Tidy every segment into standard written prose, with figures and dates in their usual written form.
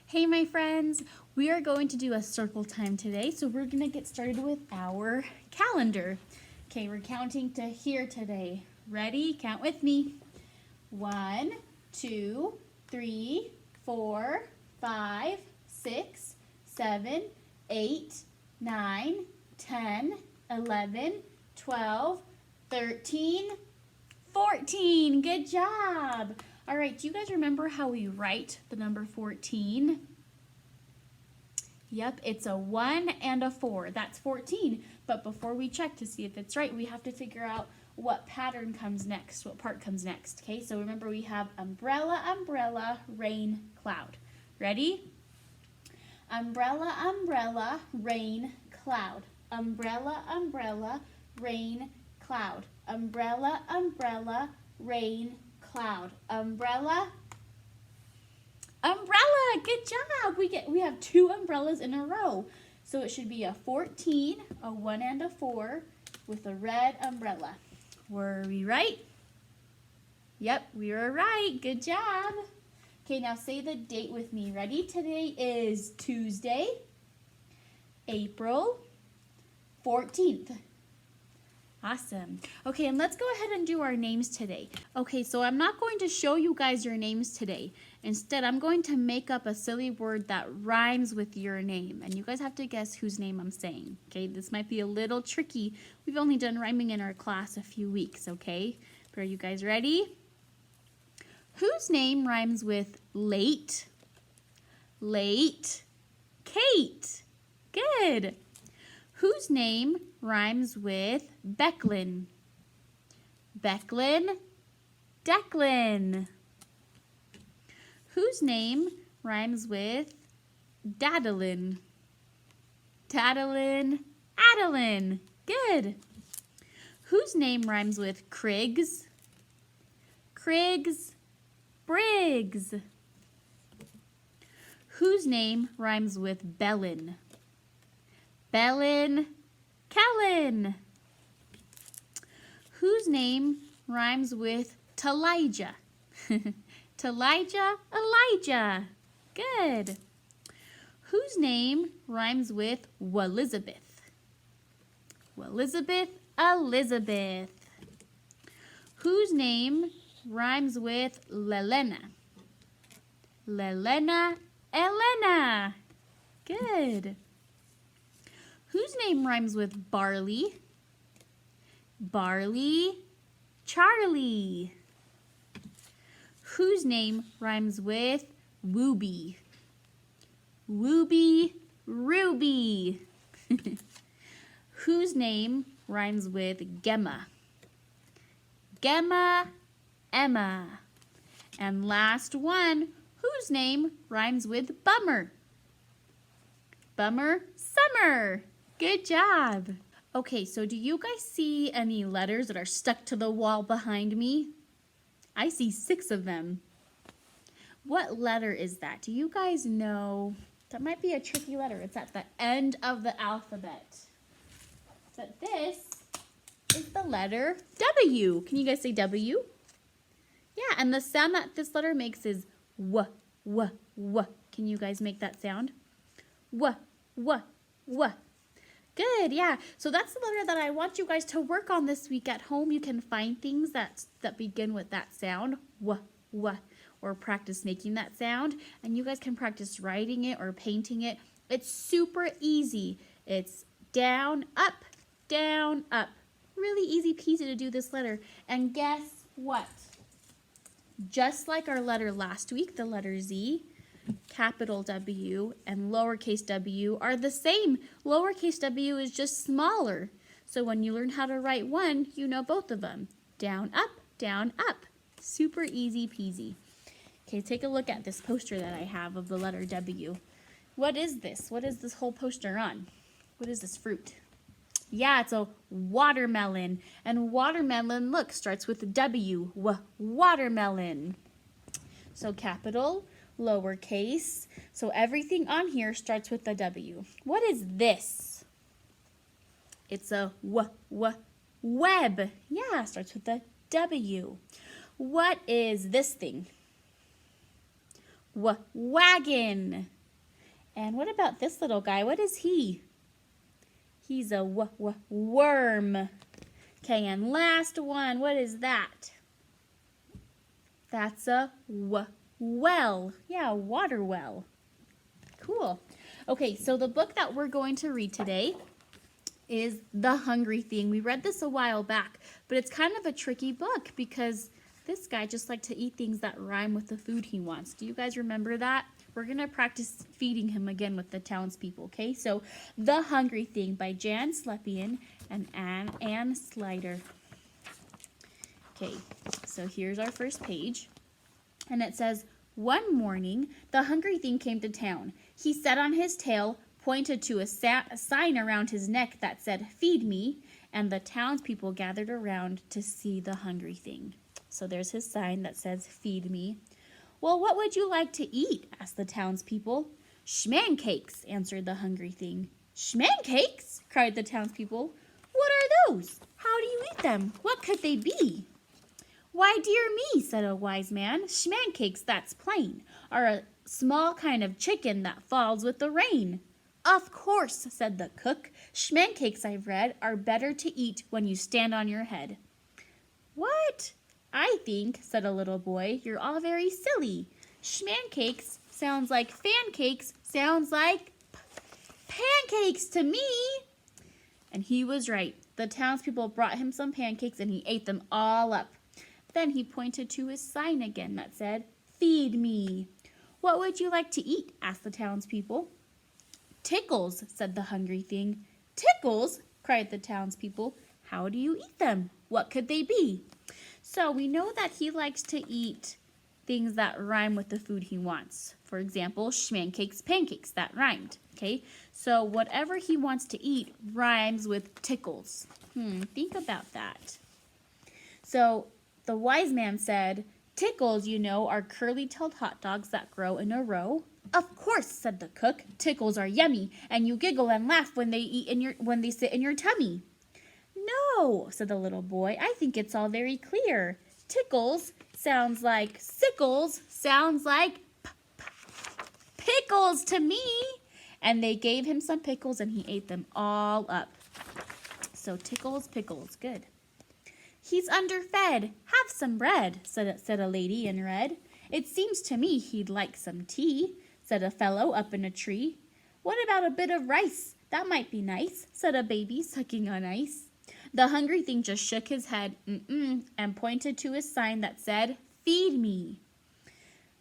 Hey my friends, we are going to do a circle time today, so we're going to get started with our calendar. Okay, we're counting to here today. Ready? Count with me. 1, 2, 3, 4, 5, 6, 7, 8, 9, 10, 11, 12, 13, 14. Good job. All right, do you guys remember how we write the number 14? Yep, it's a 1 and a 4. That's 14. But before we check to see if it's right, we have to figure out what pattern comes next, what part comes next. Okay, so remember we have umbrella, umbrella, rain, cloud. Ready? Umbrella, umbrella, rain, cloud. Umbrella, umbrella, rain, cloud. Umbrella, umbrella, rain, cloud. Umbrella, umbrella. Good job. We have 2 umbrellas in a row. So it should be a 14, a 1 and a 4 with a red umbrella. Were we right? Yep, we were right. Good job. Okay, now say the date with me. Ready? Today is Tuesday, April 14th. Awesome. Okay, and let's go ahead and do our names today. Okay, so I'm not going to show you guys your names today. Instead, I'm going to make up a silly word that rhymes with your name, and you guys have to guess whose name I'm saying. Okay, this might be a little tricky. We've only done rhyming in our class a few weeks, okay? But are you guys ready? Whose name rhymes with late? Late. Kate. Good. Whose name rhymes with Becklin? Becklin, Declan. Whose name rhymes with Daddalin? Daddalin, Adeline. Good. Whose name rhymes with Criggs? Criggs, Briggs. Whose name rhymes with Bellin? Bellin, Kellen. Whose name rhymes with Talijah? Talijah, Elijah. Good. Whose name rhymes with Welizabeth? Welizabeth, Elizabeth. Whose name rhymes with Lelena? Lelena, Elena. Good. Whose name rhymes with barley? Barley, Charlie. Whose name rhymes with Wooby? Wooby, Ruby. Whose name rhymes with Gemma? Gemma, Emma. And last one, whose name rhymes with Bummer? Bummer, Summer. Good job. Okay, so do you guys see any letters that are stuck to the wall behind me? I see 6 of them. What letter is that? Do you guys know? That might be a tricky letter. It's at the end of the alphabet. But this is the letter W. Can you guys say W? Yeah, and the sound that this letter makes is W, W, W. Can you guys make that sound? W, W, W. Good, yeah. So that's the letter that I want you guys to work on this week at home. You can find things that begin with that sound, w, w, or practice making that sound. And you guys can practice writing it or painting it. It's super easy. It's down, up, down, up. Really easy peasy to do this letter. And guess what? Just like our letter last week, the letter Z, capital W and lowercase w are the same. Lowercase w is just smaller. So when you learn how to write one, you know both of them. Down, up, down, up. Super easy peasy. Okay, take a look at this poster that I have of the letter W. What is this? What is this whole poster on? What is this fruit? Yeah, it's a watermelon. And watermelon, look, starts with a W. Watermelon. So capital, lowercase. So everything on here starts with a W. What is this? It's a web. Yeah, starts with a W. What is this thing? Wagon. And what about this little guy? What is he? He's a worm. Okay, and last one, what is that? That's a well. Yeah, a water well. Cool. Okay, so the book that we're going to read today is The Hungry Thing. We read this a while back, but it's kind of a tricky book because this guy just likes to eat things that rhyme with the food he wants. Do you guys remember that? We're going to practice feeding him again with the townspeople, okay? So, The Hungry Thing by Jan Slepian and Anne Slider. Okay, so here's our first page. And it says, one morning, the hungry thing came to town. He sat on his tail, pointed to a sign around his neck that said, feed me, and the townspeople gathered around to see the hungry thing. So there's his sign that says, feed me. Well, what would you like to eat? Asked the townspeople. Schmancakes, answered the hungry thing. Schmancakes? Cried the townspeople. What are those? How do you eat them? What could they be? Why, dear me, said a wise man, schmancakes, that's plain, are a small kind of chicken that falls with the rain. Of course, said the cook, schmancakes, I've read, are better to eat when you stand on your head. What? I think, said a little boy, you're all very silly. Schmancakes sounds like fancakes, sounds like pancakes to me. And he was right. The townspeople brought him some pancakes and he ate them all up. Then he pointed to his sign again that said, feed me. What would you like to eat? Asked the townspeople. Tickles, said the hungry thing. Tickles? Cried the townspeople. How do you eat them? What could they be? So we know that he likes to eat things that rhyme with the food he wants. For example, schmancakes, pancakes, that rhymed. Okay, so whatever he wants to eat rhymes with tickles. Think about that. So the wise man said, tickles, you know, are curly-tailed hot dogs that grow in a row. Of course, said the cook. Tickles are yummy, and you giggle and laugh when they sit in your tummy. No, said the little boy. I think it's all very clear. Tickles sounds like sickles, sounds like pickles to me. And they gave him some pickles, and he ate them all up. So tickles, pickles, good. He's underfed. Have some bread, said a lady in red. It seems to me he'd like some tea, said a fellow up in a tree. What about a bit of rice? That might be nice, said a baby sucking on ice. The hungry thing just shook his head, and pointed to his sign that said, feed me.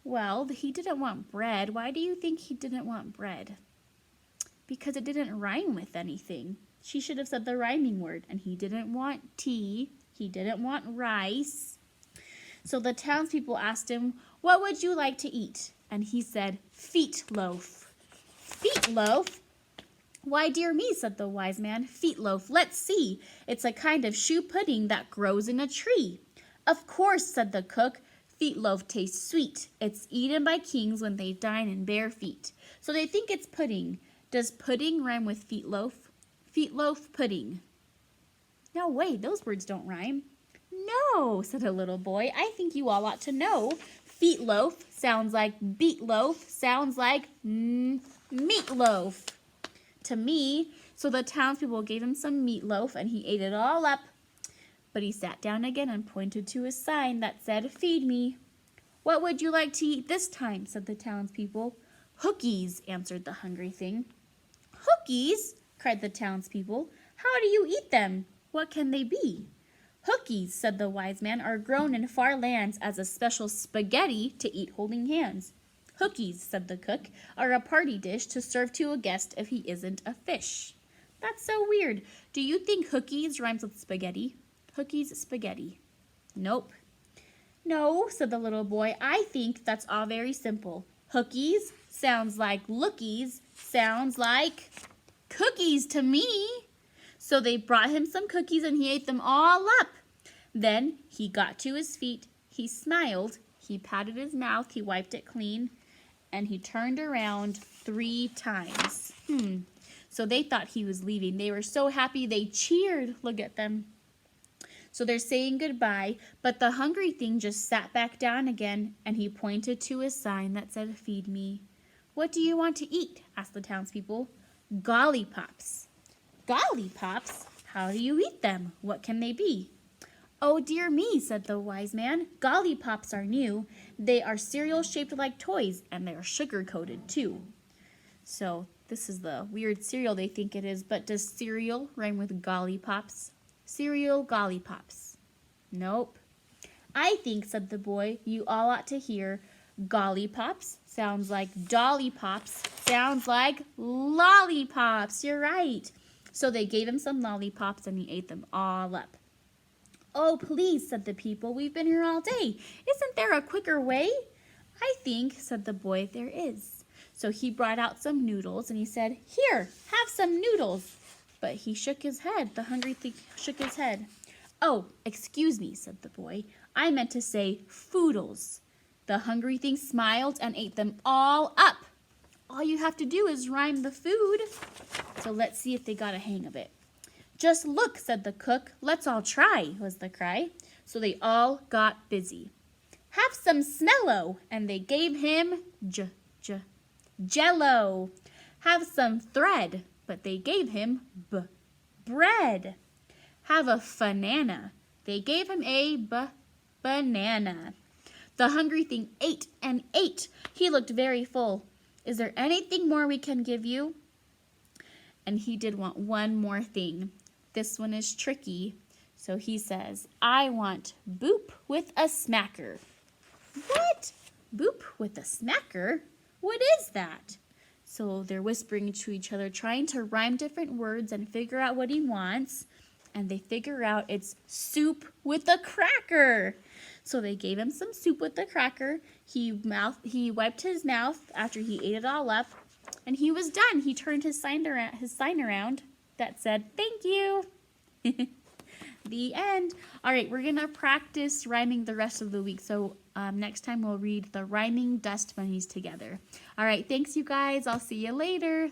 Well, he didn't want bread. Why do you think he didn't want bread? Because it didn't rhyme with anything. She should have said the rhyming word, and he didn't want tea. He didn't want rice. So the townspeople asked him, what would you like to eat? And he said, feet loaf. Feet loaf? Why, dear me, said the wise man, feet loaf, let's see. It's a kind of shoe pudding that grows in a tree. Of course, said the cook, feet loaf tastes sweet. It's eaten by kings when they dine in bare feet. So they think it's pudding. Does pudding rhyme with feet loaf? Feet loaf, pudding. No way, those words don't rhyme. No, said a little boy, I think you all ought to know. Feet loaf sounds like beet loaf, sounds like meatloaf to me. So the townspeople gave him some meatloaf and he ate it all up. But he sat down again and pointed to his sign that said, feed me. What would you like to eat this time? Said the townspeople. Hookies, answered the hungry thing. Hookies? Cried the townspeople. How do you eat them? What can they be? Hookies, said the wise man, are grown in far lands as a special spaghetti to eat holding hands. Hookies, said the cook, are a party dish to serve to a guest if he isn't a fish. That's so weird. Do you think hookies rhymes with spaghetti? Hookies, spaghetti. Nope. No, said the little boy, I think that's all very simple. Hookies sounds like lookies, sounds like cookies to me. So they brought him some cookies and he ate them all up. Then he got to his feet, he smiled, he patted his mouth, he wiped it clean, and he turned around 3 times. So they thought he was leaving. They were so happy they cheered. Look at them. So they're saying goodbye, but the hungry thing just sat back down again and he pointed to his sign that said, feed me. What do you want to eat? Asked the townspeople. Gollipops. Gollipops? How do you eat them? What can they be? Oh dear me, said the wise man. Gollipops are new. They are cereal shaped like toys, and they are sugar coated too. So this is the weird cereal they think it is, but does cereal rhyme with gollipops? Cereal gollipops. Nope. I think, said the boy, you all ought to hear gollipops sounds like dolly pops, sounds like lollipops. You're right. So they gave him some lollipops and he ate them all up. Oh, please, said the people, we've been here all day. Isn't there a quicker way? I think, said the boy, there is. So he brought out some noodles and he said, here, have some noodles. But he shook his head. The hungry thing shook his head. Oh, excuse me, said the boy. I meant to say foodles. The hungry thing smiled and ate them all up. All you have to do is rhyme the food. So let's see if they got a hang of it. Just look, said the cook. Let's all try, was the cry. So they all got busy. Have some smello, and they gave him jello. Have some thread, but they gave him bread. Have a banana. They gave him a banana. The hungry thing ate and ate. He looked very full. Is there anything more we can give you? And he did want one more thing. This one is tricky. So he says, I want boop with a smacker. What? Boop with a smacker? What is that? So they're whispering to each other, trying to rhyme different words and figure out what he wants. And they figure out it's soup with a cracker. So they gave him some soup with the cracker. He wiped his mouth after he ate it all up. And he was done. He turned his sign around that said, thank you. The end. All right, we're going to practice rhyming the rest of the week. So next time we'll read the Rhyming Dust Bunnies together. All right, thanks you guys. I'll see you later.